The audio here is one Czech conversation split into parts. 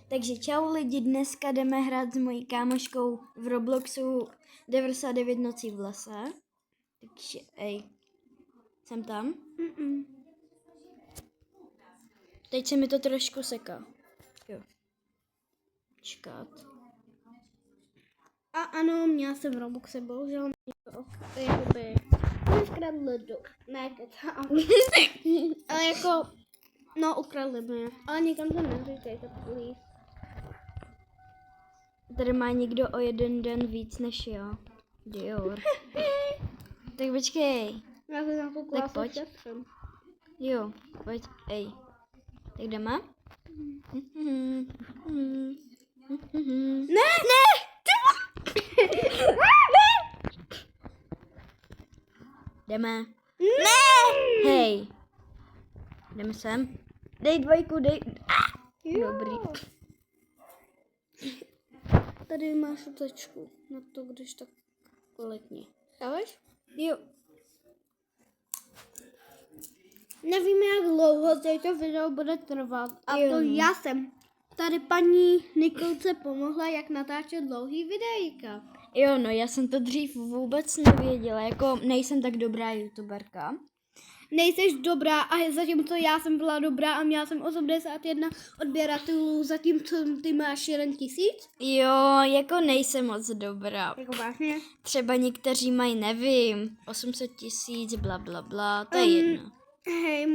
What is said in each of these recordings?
Takže čau lidi, dneska jdeme hrát s mojí kámoškou v Robloxu 99 nocí v lese. Takže, jsem tam. Teď se mi to trošku seká. Jo. Čekat. A ano, měla jsem v Robloxe, bohužel jakoby ukradli ne kecám. Ale jako, no ukradli mě, ale nikam to neříkejte, please. Tady má někdo o jeden den víc než já. Dior. Tak počkej. Já jsem nakoukla, Tak pojď. Jo, pojď, Tak jdeme? Ne! Jdeme. Ne! Hej. Jdeme sem. Dej dvojku, dej. Dobrý. Tady máš utečku na to, když tak letně. Chápeš? Jo. Nevíme, jak dlouho tady to video bude trvat. A Jo. to já jsem tady paní Nikolce pomohla, jak natáčet dlouhý videjka. Jo, no, já jsem to dřív vůbec nevěděla, jako nejsem tak dobrá youtuberka. Nejseš dobrá a zatímco já jsem byla dobrá a měla jsem 81 odběratelů, zatímco ty máš 1000. Jo, jako nejsem moc dobrá. Jako vážně? Třeba někteří mají, nevím, 800 000, bla, bla, bla, to je jedno. Hej,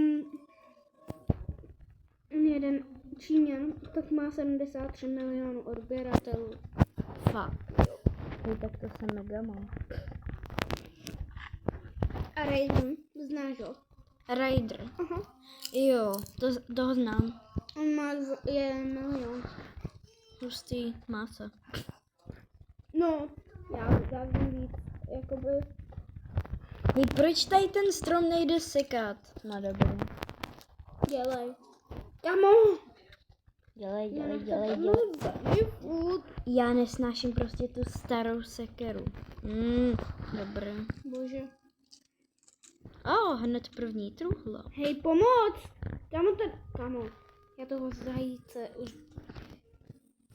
jeden Číňan, tak má 73 milionů odběratelů. Fakt. Jo, tak to jsem mega má. A Raven, znáš ho? Rider. Aha. Jo, toho znám. On má 1 milion. Hustý, má se. No, já vím víc, jakoby. Hej, proč tady ten strom nejde sekat? No dobrý. Dělej. Kamo! Dělej. Furt. Já nesnáším prostě tu starou sekeru. Dobré. Bože. Hned první truhla. Hej, pomoc! Kamo, já toho zajíce už...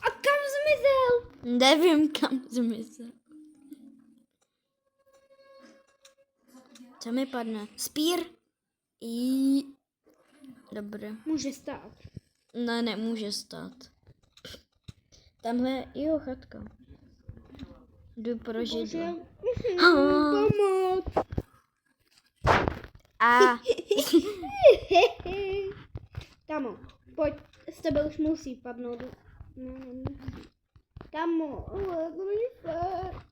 A kam zmizel? Nevím, kam zmizel. Co mi padne? Spír? Dobré. Může stát. Ne, nemůže stát. Tamhle, jo, chatka. Jdu pro židlo. Pomoc! A Kamo, pojď, z tebe už musí padnout. No, nemusí. Kamo, ale to není fér.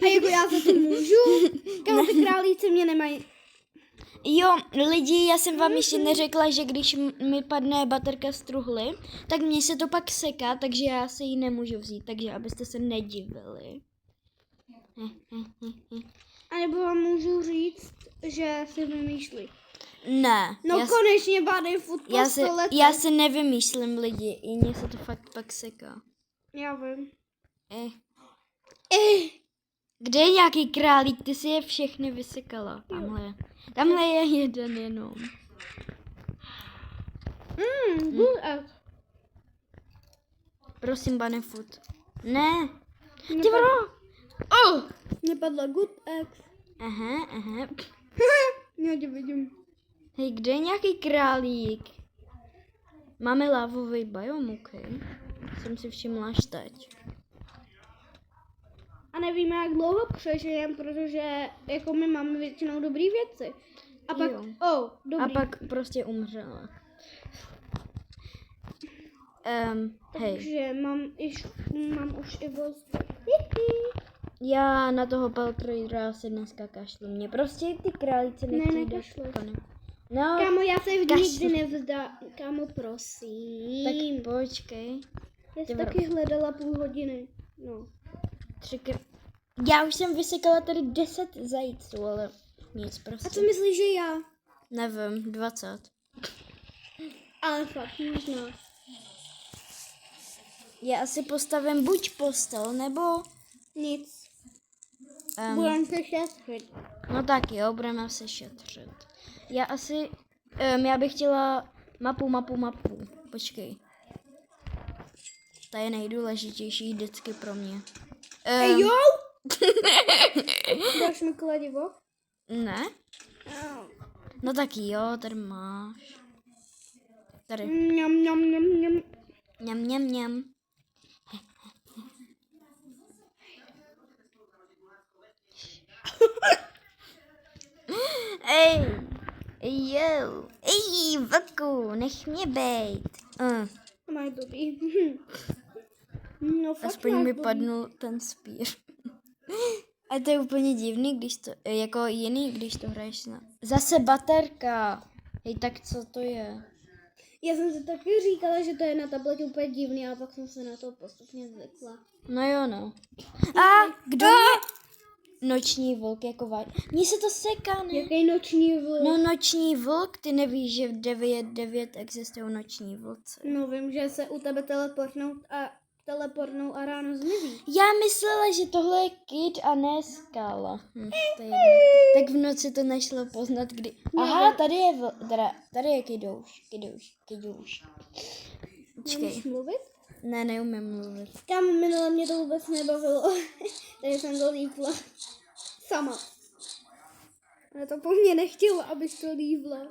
A jako já za to můžu? Kamo, ty králíci mě nemají. jo, lidi, já jsem vám ještě neřekla, že když mi padne baterka z truhly, tak mně se to pak seká, takže já se ji nemůžu vzít, takže abyste se nedivili. A nebo vám můžu říct, že si vymýšlí. Ne. No konečně bádej furt po století. Já se nevymýšlím, lidi, i mně se to fakt pak seká. Já vím. Kde je nějaký králík? Ty si je všechny vysekala. Tamhle je jeden jenom. Good act. Prosím, Banefoot. Ne. Ty Nepadla. bro. Nepadla good act. Aha. Já tě vidím. Hej, kde je nějaký králík? Máme lávový biom, okay. Jsem si všimla až teď. A nevíme, jak dlouho přežijem, protože jako my máme většinou dobrý věci. A pak, dobrý. A pak prostě umřela. Hej. Takže mám už i voz. Já na toho Peltroidera se dneska kašlu. Mě prostě ty králíci nechtějí nekašlu. No, Kámo, já se nikdy kašlu. nevzdá. Kámo, prosím. Tak počkej. Já jsem taky hledala půl hodiny. No. 3krát. Já už jsem vysekala tady 10 zajíců, ale nic prostě. A co myslíš, že já? Nevím, 20. Ale fakt, možná. Já asi postavím buď postel, nebo... Nic. Budeme se šetřit. No tak jo, budeme se šetřit. Já bych chtěla Mapu. Počkej. Ta je nejdůležitější vždycky pro mě. Ej, jo! Dáš mi kladivo? Ne? No tak jo, tady máš. Tady. Mňam. Mňam. Ej, vlku, nech mě bejt. Máš dobrý. No fakt Aspoň máš mi dobrý. padnul ten spír. A to je úplně divný, když to, jako jiný, když to hraješ na... Zase baterka. Hej, tak co to je? Já jsem si taky říkala, že to je na tabletě úplně divný, ale pak jsem se na to postupně zvykla. No jo, no. A kdo mě... Noční vlk, jako mně se to seká, ne? Jaký noční vlk? No noční vlk, ty nevíš, že v 9.9 existují noční vlci. No vím, že se u tebe teleportnou a ráno zmizí. Já myslela, že tohle je kid a ne skála. To je jedno. Tak v noci to nešlo poznat, kdy... Aha, tady je kidouš. Počkej. Můžeš mluvit? Ne, neumím mluvit. Tam minule mě to vůbec nebavilo, takže jsem to lípla sama. Ale to po mně nechtělo, abych to líbla.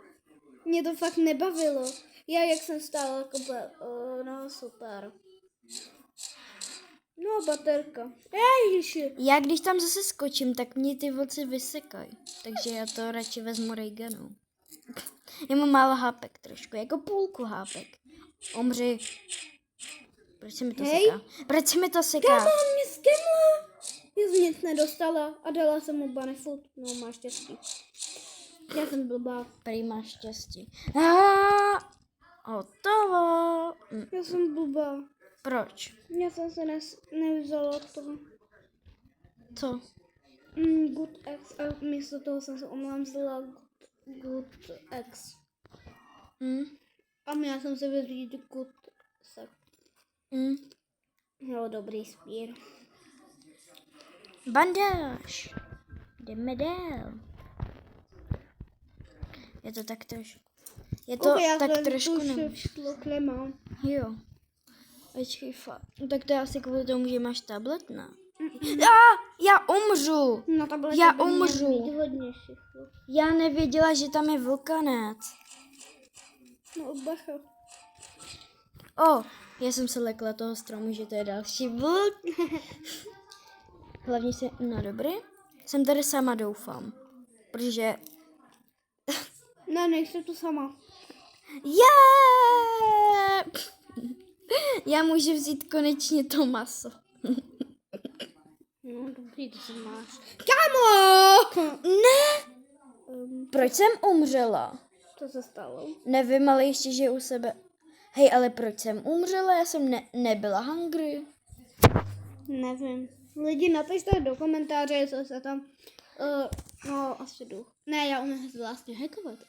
Mě to fakt nebavilo. Já jak jsem stála, jako no super. No baterka. Ježiši. Já když tam zase skočím, tak mě ty vlci vysekají. Takže já to radši vezmu Reaganu. Já mám málo hápek trošku, jako půlku hápek. Omři. Proč se mi to seká? Proč se mi to seká? Kámo, on mě skemla. Já jsem nic nedostala a dala jsem mu banefut. No, máš štěstí. Já jsem blbá. Prý máš štěstí. Hotovo. Já jsem blbá. Proč? Já jsem se nevzala to. Co? Good X a místo toho jsem se omlámzala Good X. A měla jsem se vyřídit Good Sex. Jo, dobrý spír. Bandáž. Jdeme dál. Je to tak trošku. Je to tak trošku nemám. Jo. Počkej, fakt. No, tak to je asi kvůli tomu, že máš tablet, ne? Já umřu. Na tabletě Já by mělo umřu. být hodně šifro. Já nevěděla, že tam je vulkanec. No, bacha. Já jsem se lekla toho stromu, že to je další vlk. Hlavně se... No dobrý. Jsem tady sama, doufám. Protože... Ne, nejsi tu sama. Já můžu vzít konečně to maso. No, dobrý, to se máš. Kámo! Ne! Proč jsem umřela? Co se stalo? Nevím, ale ještě, že u sebe... Hej, ale proč jsem umřela? Já jsem nebyla hungry. Nevím. Lidi, napište do komentáře, jestli se tam... no, asi jdu. Ne, já umím vlastně hackovat.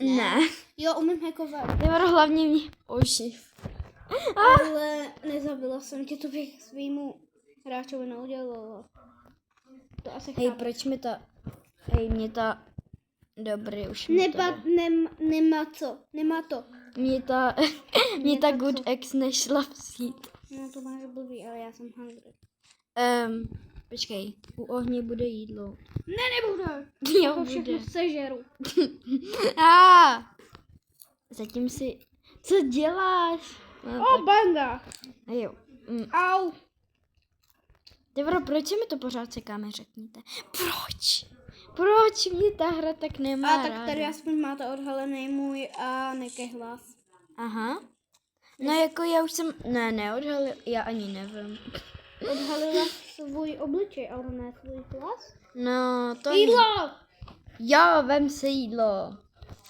Ne. Jo, umím hackovat. Nebo hlavně mě oživ. Ale nezabila jsem tě, to bych svýmu hráčovi neudělala. To asi Hej, chápu. proč mi ta... Hej, mě ta... Dobrý, už mi to jde. Nemá to. Mě ta Good X nešla vzít. No to máš blbý, ale já jsem hungry. Počkej, u ohně bude jídlo. Ne, nebude. Jo, To bude. všechno sežeru. Zatím si... Co děláš? No, O, banga. jo. Au. Devro, proč se mi to pořád sekáme, řekněte. Proč? Proč mě ta hra tak nemá A tak ráda? tady aspoň máte odhalený můj a nekej hlas. Aha. No jako já už jsem... Ne, neodhalil, já ani nevím. Odhalila svůj obličej, ale ne svůj hlas. No, to Jídlo! Jo, vem si jídlo.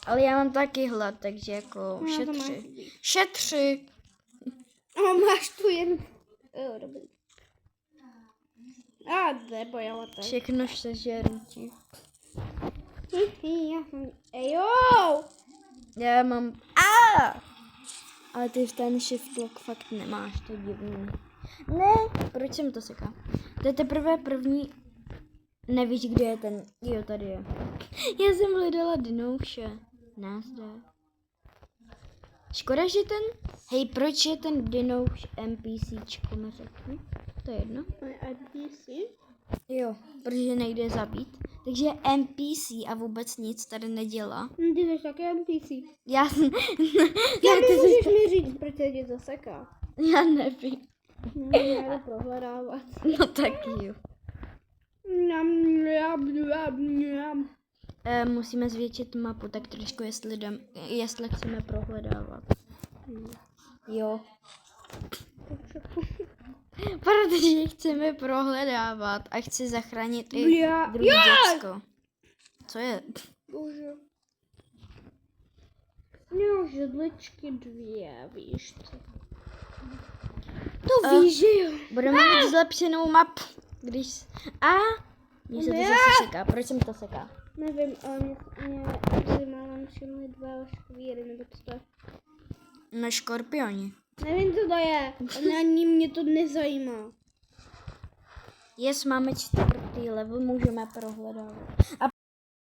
Ale já mám taky hlad, takže jako No, to máš šetři. dobrý. Šetři. A máš tu jen... Jo, dobrý. A nebo já teď. Všechno sežeru ti. Ejo! Já mám... Ale ty v ten shift lock fakt nemáš, to je divný. Ne, proč jsem to seká? To je teprve první... Nevíš, kde je ten... Jo, tady je. Já jsem hledala dnouše. Nazdar. Škoda, že ten... Hej, proč je ten dino už NPCčko, mi řekni? To je jedno. NPC? Jo, protože nejde zabít. Takže NPC a vůbec nic tady nedělá. Ty jsi taky NPC. Já, Já ty můžeš mi říct, proč se tě zaseká. já nevím. Já jdu prohledávat. No taky jo. Musíme zvětšit mapu, tak trošku, jestli chceme prohledávat. Jo. Protože chceme prohledávat a chci zachránit i druhý děcko. Co je? Bože. Měl židličky 2, víš co. To víš, že jo. Budeme mít zlepšenou mapu. Když... Mně se to zase seká. Proč se mi to seká? Nevím, ale mě si mám všimli 2 škvíry, nebo co to je. No škorpioni. Nevím, co to je. Ani mě to nezajímá. Máme 4. level, můžeme prohledávat. A